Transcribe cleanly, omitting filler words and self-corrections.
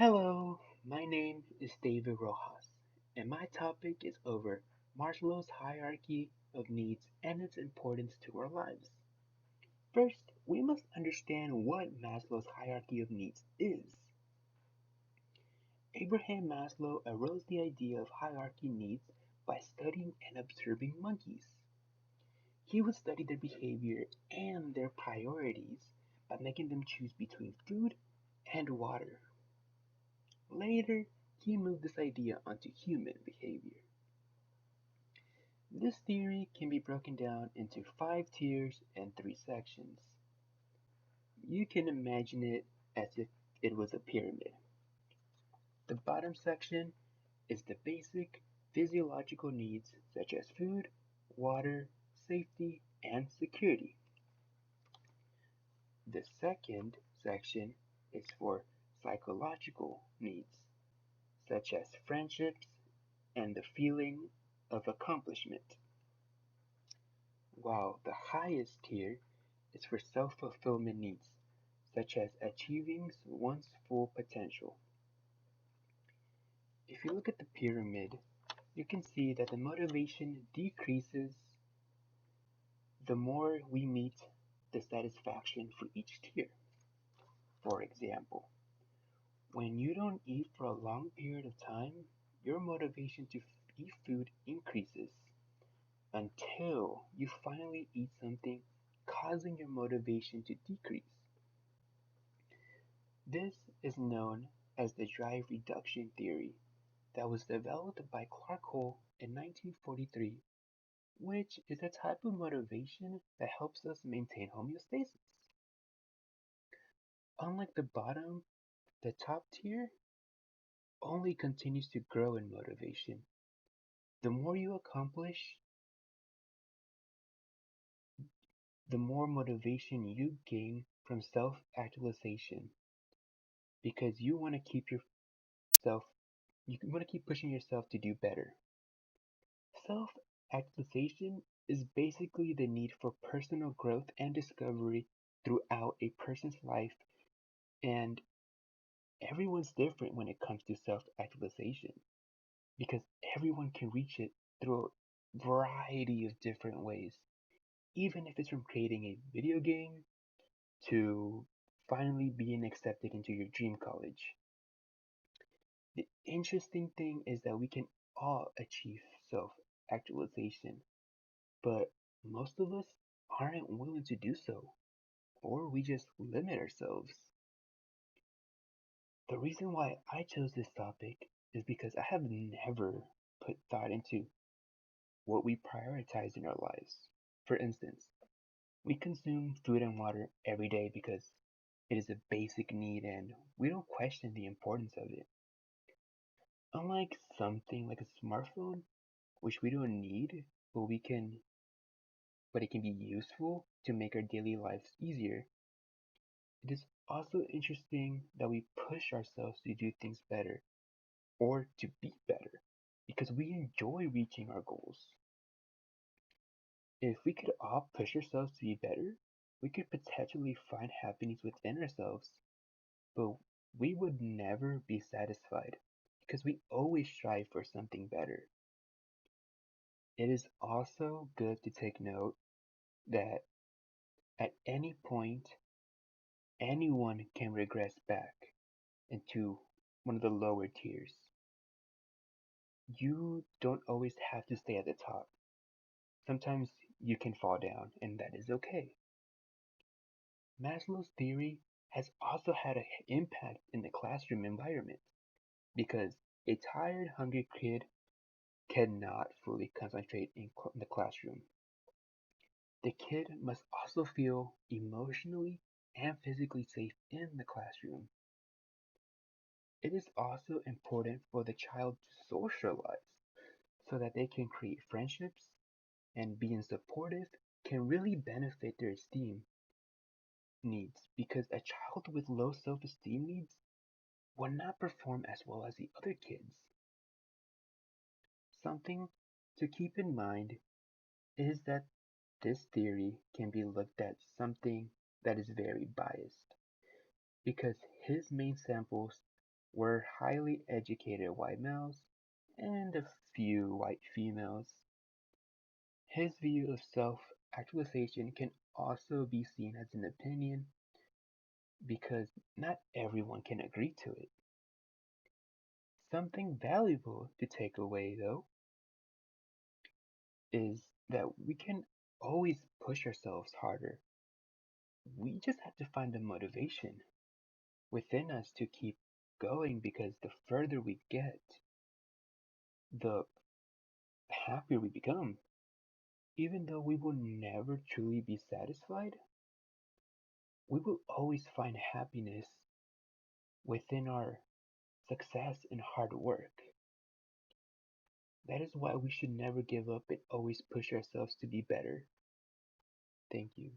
Hello, my name is David Rojas, and my topic is over Maslow's hierarchy of needs and its importance to our lives. First, we must understand what Maslow's hierarchy of needs is. Abraham Maslow arose the idea of hierarchy needs by studying and observing monkeys. He would study their behavior and their priorities by making them choose between food and water. Later, he moved this idea onto human behavior. This theory can be broken down into five tiers and three sections. You can imagine it as if it was a pyramid. The bottom section is the basic physiological needs such as food, water, safety, and security. The second section is for psychological needs such as friendships and the feeling of accomplishment, while the highest tier is for self-fulfillment needs, such as achieving one's full potential. If you look at the pyramid, you can see that the motivation decreases the more we meet the satisfaction for each tier. For example, when you don't eat for a long period of time, your motivation to eat food increases until you finally eat something, causing your motivation to decrease. This is known as the drive reduction theory that was developed by Clark Hall in 1943, which is a type of motivation that helps us maintain homeostasis. Unlike the bottom, the top tier only continues to grow in motivation. The more you accomplish, the more motivation you gain from self actualization because you want to keep yourself, you want to keep pushing yourself to do better. Self actualization is basically the need for personal growth and discovery throughout a person's life, and everyone's different when it comes to self actualization because everyone can reach it through a variety of different ways, even if it's from creating a video game to finally being accepted into your dream college. The interesting thing is that we can all achieve self actualization, but most of us aren't willing to do so, or we just limit ourselves. The reason why I chose this topic is because I have never put thought into what we prioritize in our lives. For instance, we consume food and water every day because it is a basic need and we don't question the importance of it. Unlike something like a smartphone, which we don't need, but we can but it can be useful to make our daily lives easier. It is also interesting that we push ourselves to do things better or to be better because we enjoy reaching our goals. If we could all push ourselves to be better, we could potentially find happiness within ourselves, but we would never be satisfied because we always strive for something better. It is also good to take note that at any point, anyone can regress back into one of the lower tiers. You don't always have to stay at the top. Sometimes you can fall down, and that is okay. Maslow's theory has also had an impact in the classroom environment because a tired, hungry kid cannot fully concentrate in the classroom. The kid must also feel emotionally and physically safe in the classroom. It is also important for the child to socialize so that they can create friendships, and being supportive can really benefit their esteem needs because a child with low self-esteem needs will not perform as well as the other kids. Something to keep in mind is that this theory can be looked at something that is very biased because his main samples We're highly educated white males and a few white females. His view of self actualization can also be seen as an opinion because not everyone can agree to it. Something valuable to take away, though, is that we can always push ourselves harder. We just have to find the motivation within us to keep going because the further we get, the happier we become. Even though we will never truly be satisfied, we will always find happiness within our success and hard work. That is why we should never give up and always push ourselves to be better. Thank you.